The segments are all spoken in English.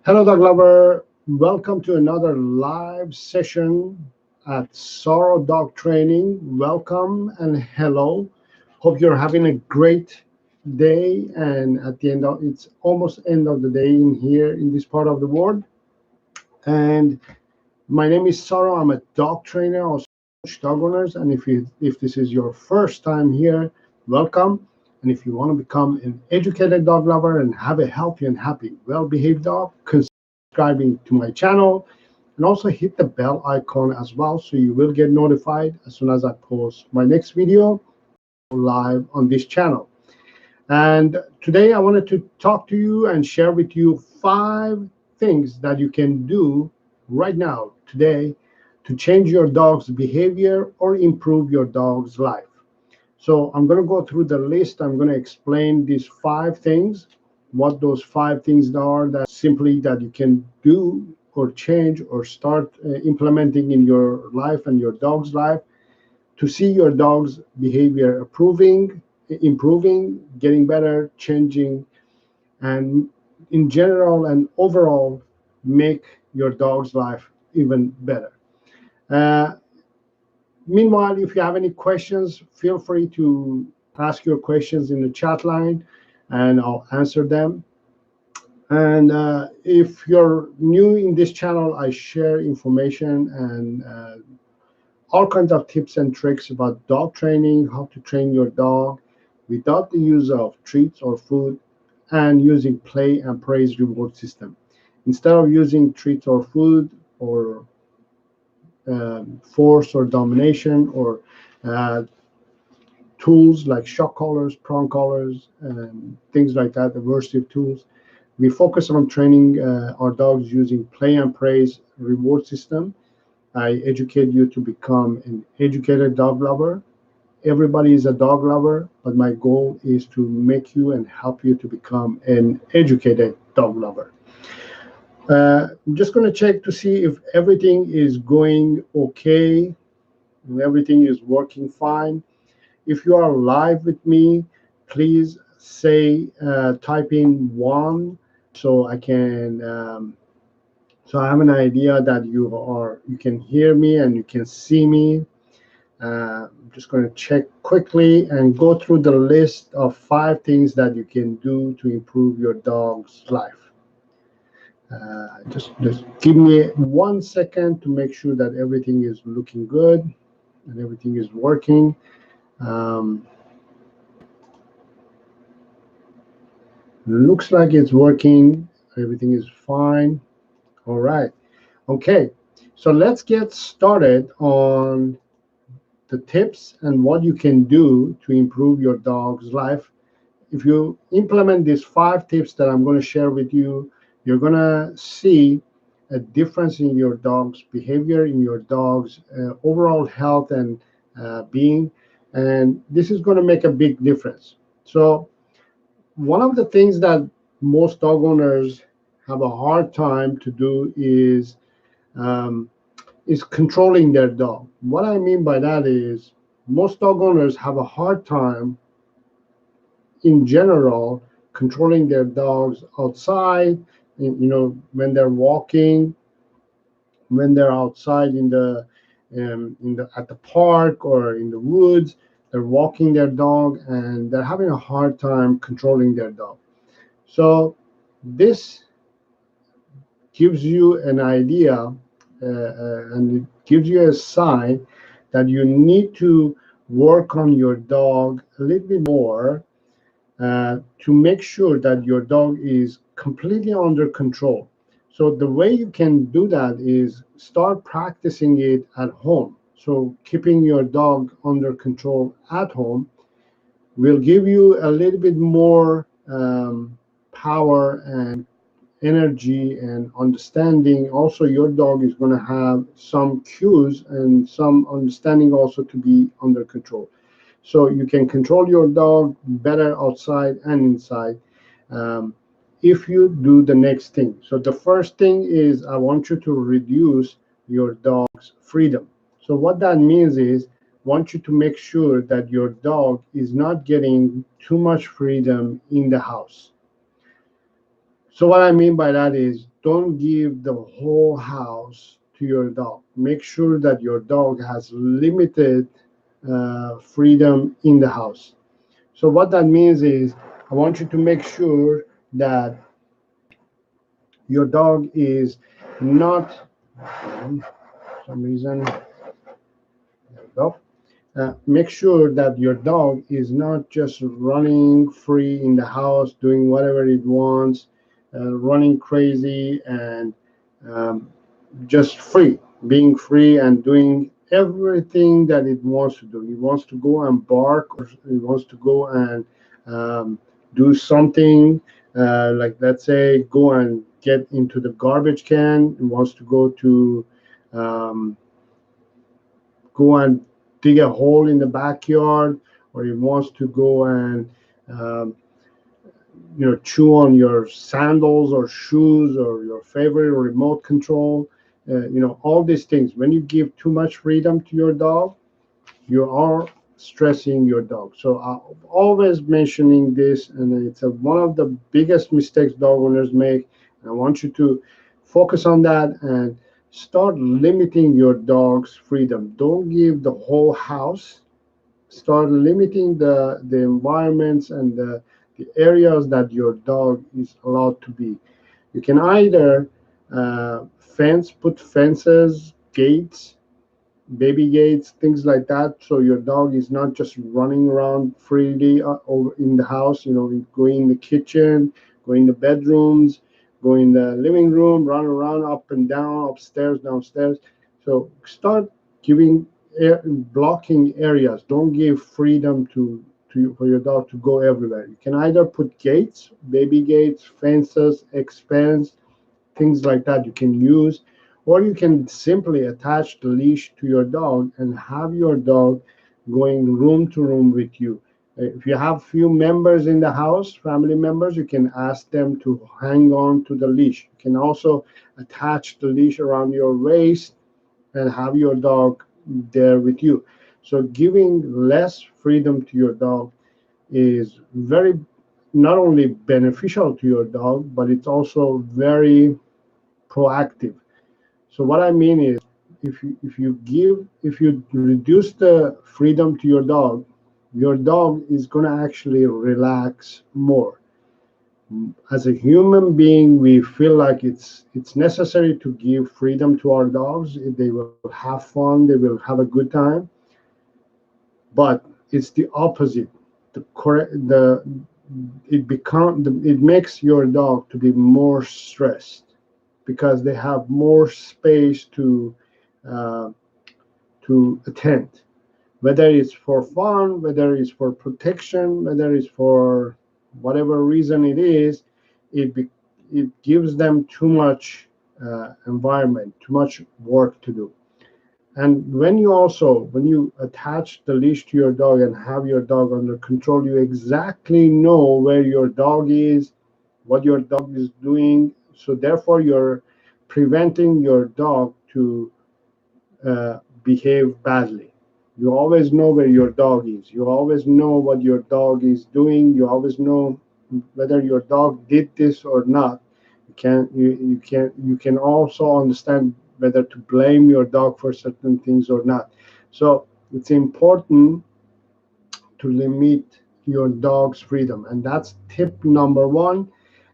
Hello, dog lover. Welcome to another live session at Saro Dog Training. Welcome and hello. Hope you're having a great day. And at the end of it's almost end of the day in here in this part of the world. And my name is Saro. I'm a dog trainer, also coach dog owners. And if this is your first time here, welcome. And if you want to become an educated dog lover and have a healthy and happy, well-behaved dog, consider subscribing to my channel and also hit the bell icon as well so you will get notified as soon as I post my next video live on this channel. And today I wanted to talk to you and share with you 5 things that you can do right now, today, to change your dog's behavior or improve your dog's life. So I'm going to go through the list. I'm going to explain these 5 things, what those 5 things are that simply that you can do or change or start implementing in your life and your dog's life to see your dog's behavior improving, getting better, changing, and in general and overall make your dog's life even better. Uh, Meanwhile, if you have any questions, feel free to ask your questions in the chat line and I'll answer them. And if you're new in this channel, I share information and all kinds of tips and tricks about dog training, how to train your dog without the use of treats or food, and using play and praise reward system. Instead of using treats or food or force or domination or uh, tools like shock collars, prong collars, and things like that, aversive tools. We focus on training our dogs using play and praise reward system. I educate you to become an educated dog lover. Everybody is a dog lover, but my goal is to make you and help you to become an educated dog lover. I'm just going to check to see if everything is going okay, and everything is working fine. If you are live with me, please type in one so I can so I have an idea that you can hear me and you can see me. I'm just going to check quickly and go through the list of 5 things that you can do to improve your dog's life. Just give me 1 second to make sure that everything is looking good and everything is working. Um, Looks like it's working. Everything is fine. All right. Okay. So let's get started on the tips and what you can do to improve your dog's life. If you implement these 5 tips that I'm going to share with you, you're going to see a difference in your dog's behavior, in your dog's overall health and being. And this is going to make a big difference. So one of the things that most dog owners have a hard time to do um, is controlling their dog. What I mean by that is most dog owners have a hard time in general controlling their dogs outside, when they're walking, when they're outside at the park or in the woods. They're walking their dog and they're having a hard time controlling their dog. So this gives you an idea and it gives you a sign that you need to work on your dog a little bit more to make sure that your dog is completely under control. So the way you can do that is start practicing it at home. So keeping your dog under control at home will give you a little bit more power and energy and understanding. Also, your dog is going to have some cues and some understanding also to be under control. So you can control your dog better outside and inside um, if you do the next thing. So the first thing is I want you to reduce your dog's freedom. So what that means is I want you to make sure that your dog is not getting too much freedom in the house. So what I mean by that is don't give the whole house to your dog. Make sure that your dog has limited freedom in the house. So what that means is I want you to make sure that your dog is not, for some reason, there we go. Make sure that your dog is not just running free in the house, doing whatever it wants, running crazy, and um, just free, being free and doing everything that it wants to do. It wants to go and bark, or it wants to go and um, do something, like, let's say, go and get into the garbage can. It wants to um, go and dig a hole in the backyard, or it wants to go and um, chew on your sandals or shoes or your favorite remote control. All these things. When you give too much freedom to your dog, you are stressing your dog. So I'm always mentioning this, and it's one of the biggest mistakes dog owners make. And I want you to focus on that and start limiting your dog's freedom. Don't give the whole house. Start limiting the environments and the areas that your dog is allowed to be. You can either put fences, gates, baby gates, things like that, so your dog is not just running around freely over in the house. Going in the kitchen, going in the bedrooms, going in the living room, run around up and down, upstairs, downstairs. So start giving blocking areas. Don't give freedom for your dog to go everywhere. You can either put gates, baby gates, fences, expanse, things like that you can use, or you can simply attach the leash to your dog and have your dog going room to room with you. If you have few members in the house, family members, you can ask them to hang on to the leash. You can also attach the leash around your waist and have your dog there with you. So giving less freedom to your dog is very, not only beneficial to your dog, but it's also very proactive. So what I mean is, if you reduce the freedom to your dog is going to actually relax more. As a human being, we feel like it's necessary to give freedom to our dogs. They will have fun, they will have a good time. But it's the opposite. The correct the it makes your dog to be more stressed because they have more space uh, to attend, whether it's for fun, whether it's for protection, whether it's for whatever reason it is. It be, it gives them too much environment, too much work to do. And when you attach the leash to your dog and have your dog under control, you exactly know where your dog is, what your dog is doing. So therefore, you're preventing your dog to behave badly. You always know where your dog is. You always know what your dog is doing. You always know whether your dog did this or not. You can also understand whether to blame your dog for certain things or not. So it's important to limit your dog's freedom, and that's tip number one.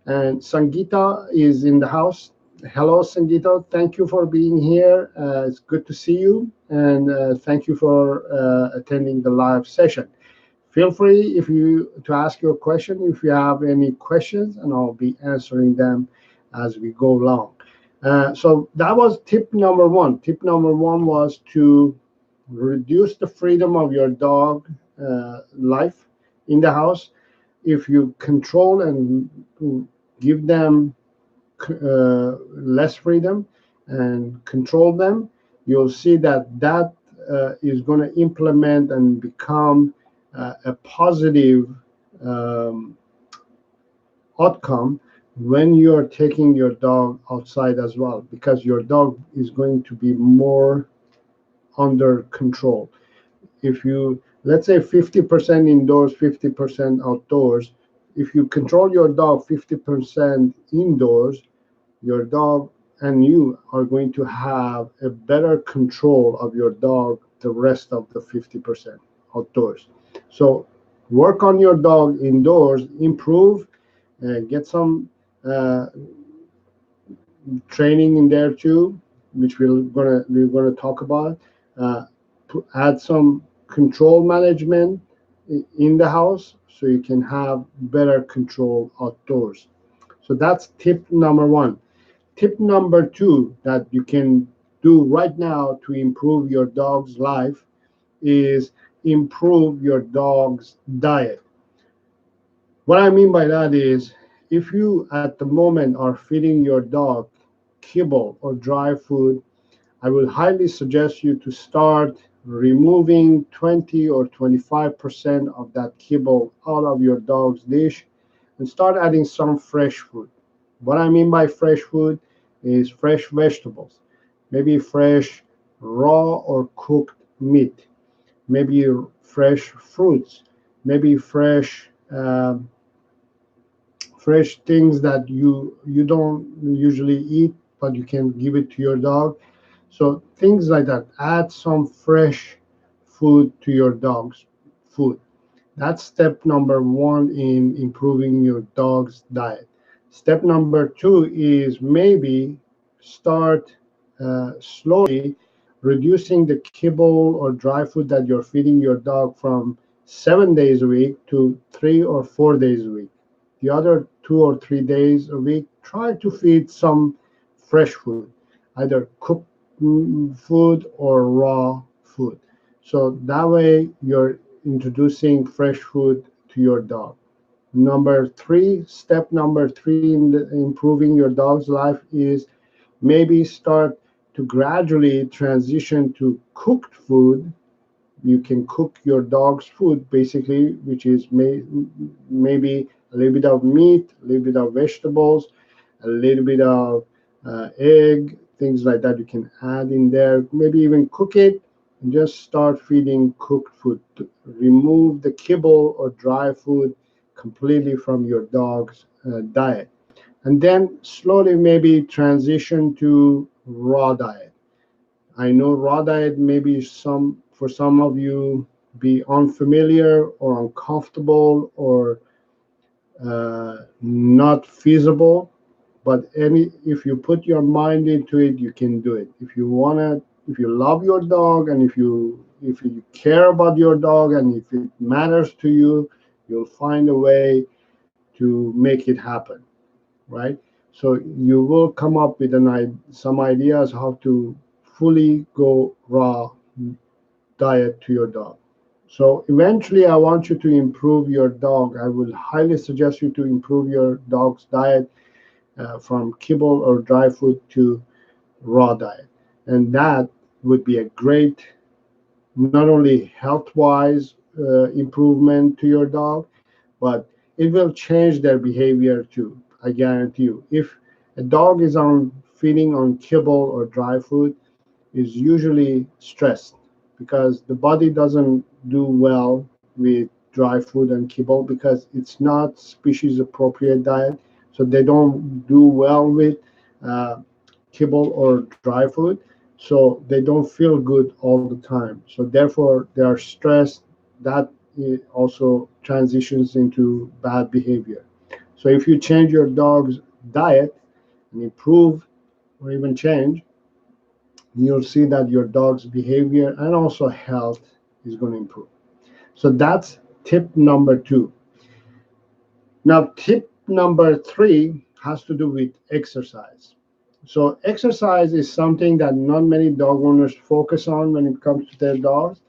And Sangeeta is in the house. Hello, Sangeeta. Thank you for being here. It's good to see you, and thank you for attending the live session. Feel free if you to ask your question if you have any questions, and I'll be answering them as we go along. So that was tip number one. Tip number one was to reduce the freedom of your dog life in the house. If you control and give them less freedom and control them, you'll see that is going to implement and become a positive um, outcome when you're taking your dog outside as well, because your dog is going to be more under control. If you, let's say, 50% indoors, 50% outdoors, if you control your dog 50% indoors, your dog and you are going to have a better control of your dog the rest of the 50% outdoors. So work on your dog indoors, improve, get some training in there too, which we're gonna talk about. To add some control management in the house so you can have better control outdoors. So that's tip number one. Tip number two that you can do right now to improve your dog's life is improve your dog's diet. What I mean by that is, if you at the moment are feeding your dog kibble or dry food, I will highly suggest you to start removing 20 or 25% of that kibble out of your dog's dish and start adding some fresh food. What I mean by fresh food is fresh vegetables, maybe fresh raw or cooked meat, maybe fresh fruits, maybe fresh things that you don't usually eat, but you can give it to your dog. So things like that. Add some fresh food to your dog's food. That's step number one in improving your dog's diet. Step number two is maybe start slowly reducing the kibble or dry food that you're feeding your dog from 7 days a week to 3 or 4 days a week. The other 2 or 3 days a week, try to feed some fresh food, either cooked food or raw food. So that way you're introducing fresh food to your dog. Step number three in improving your dog's life is maybe start to gradually transition to cooked food. You can cook your dog's food basically, which is maybe a little bit of meat, a little bit of vegetables, a little bit of egg, things like that you can add in there. Maybe even cook it and just start feeding cooked food. Remove the kibble or dry food completely from your dog's diet. And then slowly maybe transition to raw diet. I know raw diet maybe for some of you be unfamiliar or uncomfortable or not feasible, but if you put your mind into it, you can do it. If you love your dog and if you care about your dog and if it matters to you, you'll find a way to make it happen, right? So you will come up with some ideas how to fully go raw diet to your dog. So eventually, I want you to improve your dog. I will highly suggest you to improve your dog's diet from kibble or dry food to raw diet. And that would be a great, not only health-wise improvement to your dog, but it will change their behavior too. I guarantee you. If a dog is on feeding on kibble or dry food, is usually stressed because the body doesn't do well with dry food and kibble because it's not species appropriate diet. So they don't do well with uh, kibble or dry food. So they don't feel good all the time. So therefore they are stressed. That also transitions into bad behavior. So if you change your dog's diet and improve or even change, you'll see that your dog's behavior and also health is going to improve. So that's tip number two. Now, tip number three has to do with exercise. So, exercise is something that not many dog owners focus on when it comes to their dogs.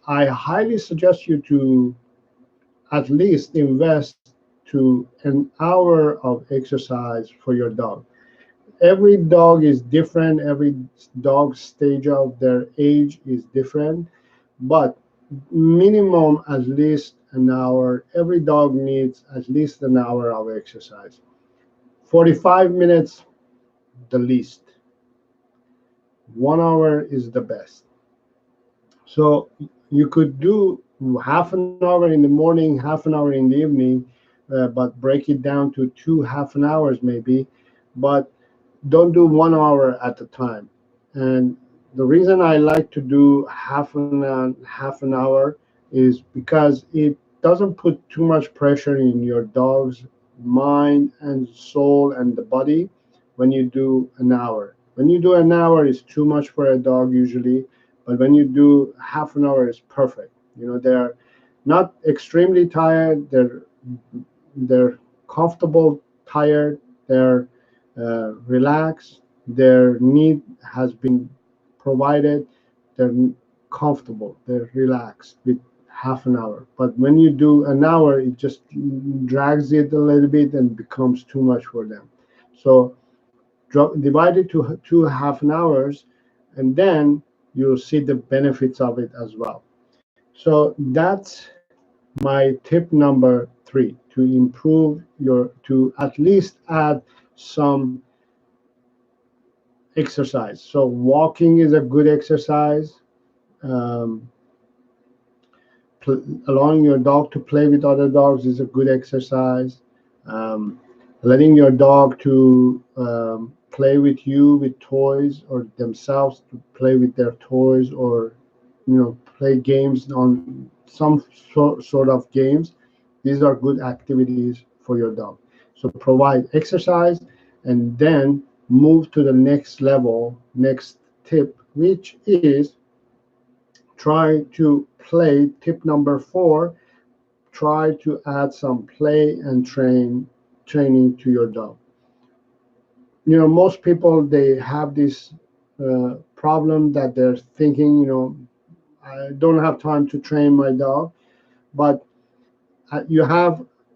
I highly suggest you to at least invest to an hour of exercise for your dog. Every dog is different. Every dog's stage of their age is different, but minimum at least an hour. Every dog needs at least an hour of exercise. 45 minutes, the least. 1 hour is the best. So you could do half an hour in the morning, half an hour in the evening, but break it down to 2 half an hours maybe, but don't do 1 hour at a time. And the reason I like to do half an hour is because it doesn't put too much pressure in your dog's mind and soul and the body when you do an hour. When you do an hour is too much for a dog usually, but when you do half an hour is perfect. They're not extremely tired, they're comfortable tired, they're relaxed, their need has been provided, they're comfortable, they're relaxed with half an hour. But when you do an hour, it just drags it a little bit and becomes too much for them. So divide it to 2 half an hours, and then you'll see the benefits of it as well. So that's my tip number 3, to improve to at least add some exercise. So walking is a good exercise. Um, Allowing your dog to play with other dogs is a good exercise. Letting your dog to play with you with toys, or themselves to play with their toys, or play games on some sort of games. These are good activities for your dog. So provide exercise, and then move to the next level, next tip, which is try to play. Tip number 4, try to add some play and training to your dog. Most people, they have this problem that they're thinking, I don't have time to train my dog. But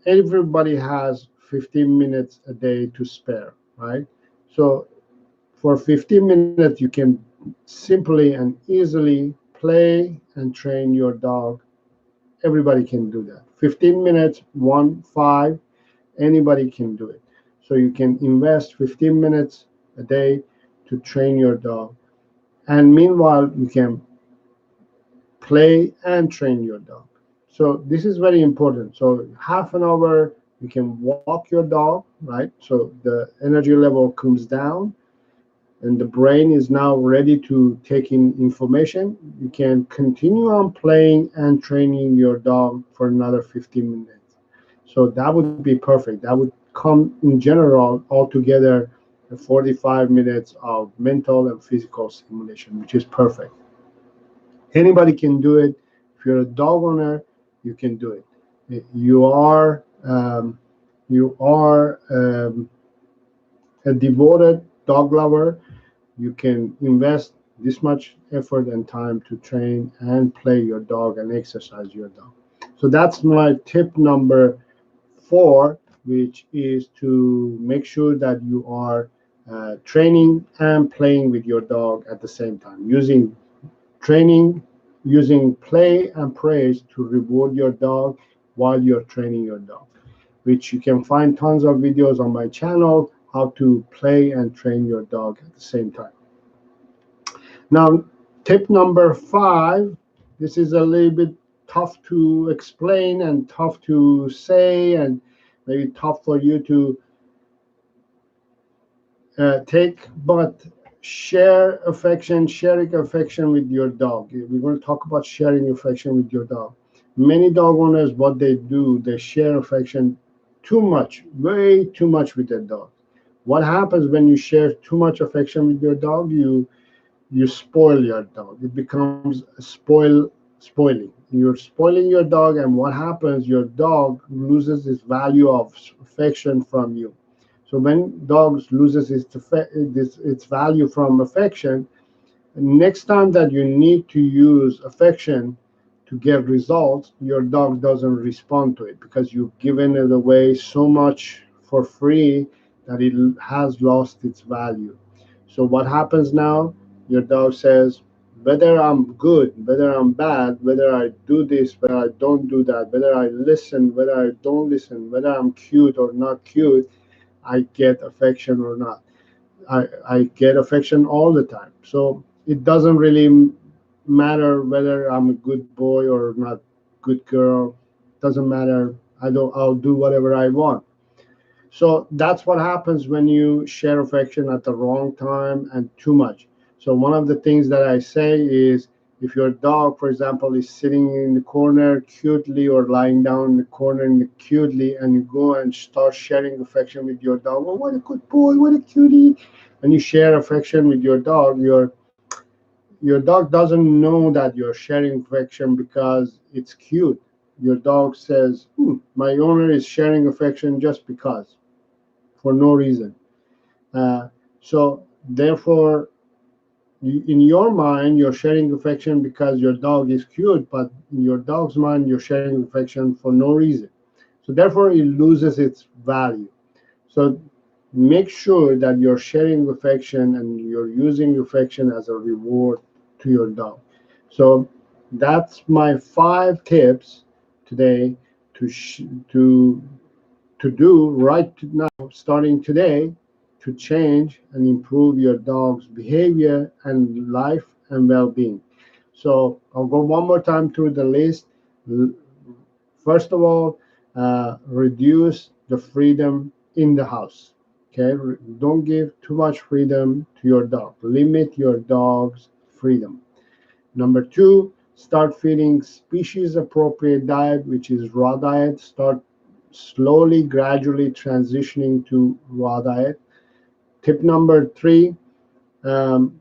everybody has 15 minutes a day to spare, right? So for 15 minutes, you can simply and easily play and train your dog. Everybody can do that. 15 minutes, 1, 5, anybody can do it. So you can invest 15 minutes a day to train your dog. And meanwhile, you can play and train your dog. So this is very important. So half an hour, you can walk your dog, right? So the energy level comes down, and the brain is now ready to take in information. You can continue on playing and training your dog for another 15 minutes. So that would be perfect. That would come in general altogether 45 minutes of mental and physical stimulation, which is perfect. Anybody can do it. If you're a dog owner, you can do it. You are a devoted dog lover. You can invest this much effort and time to train and play your dog and exercise your dog. So that's my tip number 4, which is to make sure that you are training and playing with your dog at the same time, training, using play and praise to reward your dog while you're training your dog, which you can find tons of videos on my channel, how to play and train your dog at the same time. Now, tip number 5, this is a little bit tough to explain and tough to say, and maybe tough for you to take, but sharing affection with your dog. We're going to talk about sharing affection with your dog. Many dog owners, what they do, they share affection too much, way too much with their dog. What happens when you share too much affection with your dog? You spoil your dog. It becomes spoiling. You're spoiling your dog, and what happens? Your dog loses its value of affection from you. So when dogs loses its value from affection, next time that you need to use affection to get results, your dog doesn't respond to it because you've given it away so much for free that it has lost its value. So what happens now? Your dog says, whether I'm good, whether I'm bad, whether I do this, whether I don't do that, whether I listen, whether I don't listen, whether I'm cute or not cute, I get affection or not. I get affection all the time. So it doesn't really matter whether I'm a good boy or not good girl. Doesn't matter. I'll do whatever I want. So that's what happens when you share affection at the wrong time and too much. So one of the things that I say is, if your dog, for example, is sitting in the corner cutely or lying down in the corner cutely, and you go and start sharing affection with your dog, oh, what a good boy, what a cutie, and you share affection with your dog, your dog doesn't know that you're sharing affection because it's cute. Your dog says, my owner is sharing affection just because, for no reason. Uh, so therefore, in your mind, you're sharing affection because your dog is cute, but in your dog's mind, you're sharing affection for no reason. So therefore, it loses its value. So make sure that you're sharing affection and you're using affection as a reward to your dog. So that's my 5 tips today to to do right now, starting today, to change and improve your dog's behavior and life and well-being. So I'll go one more time through the list. First of all, reduce the freedom in the house. Okay, don't give too much freedom to your dog. Limit your dog's freedom. Number 2, start feeding species appropriate diet, which is raw diet. Start slowly, gradually transitioning to raw diet. Tip number 3, um,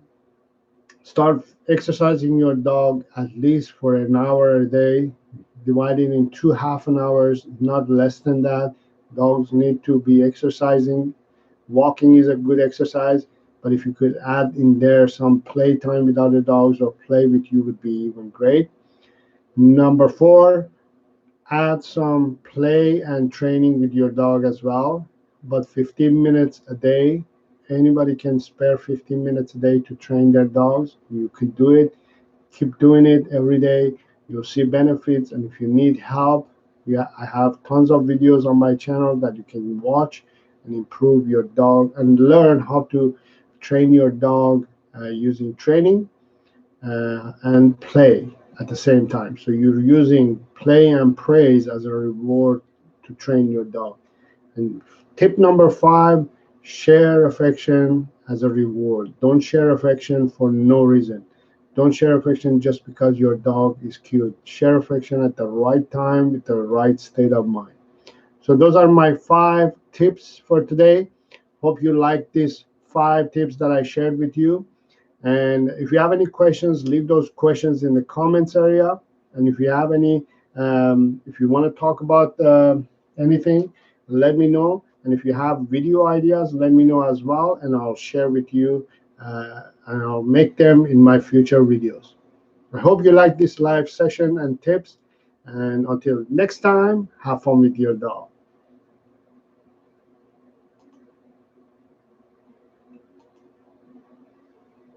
start exercising your dog at least for an hour a day, divided in 2 half an hours, not less than that. Dogs need to be exercising. Walking is a good exercise, but if you could add in there some playtime with other dogs or play with you would be even great. Number 4, add some play and training with your dog as well, but 15 minutes a day. Anybody can spare 15 minutes a day to train their dogs. You could do it. Keep doing it every day. You'll see benefits. And if you need help, yeah, I have tons of videos on my channel that you can watch and improve your dog and learn how to train your dog using training and play at the same time. So you're using play and praise as a reward to train your dog. And tip number 5, share affection as a reward. Don't share affection for no reason. Don't share affection just because your dog is cute. Share affection at the right time with the right state of mind. So those are my 5 tips for today. Hope you like these 5 tips that I shared with you. And if you have any questions, leave those questions in the comments area. And if you have any, if you want to talk about anything, let me know. And if you have video ideas, let me know as well, and I'll share with you, and I'll make them in my future videos. I hope you like this live session and tips. And until next time, have fun with your dog.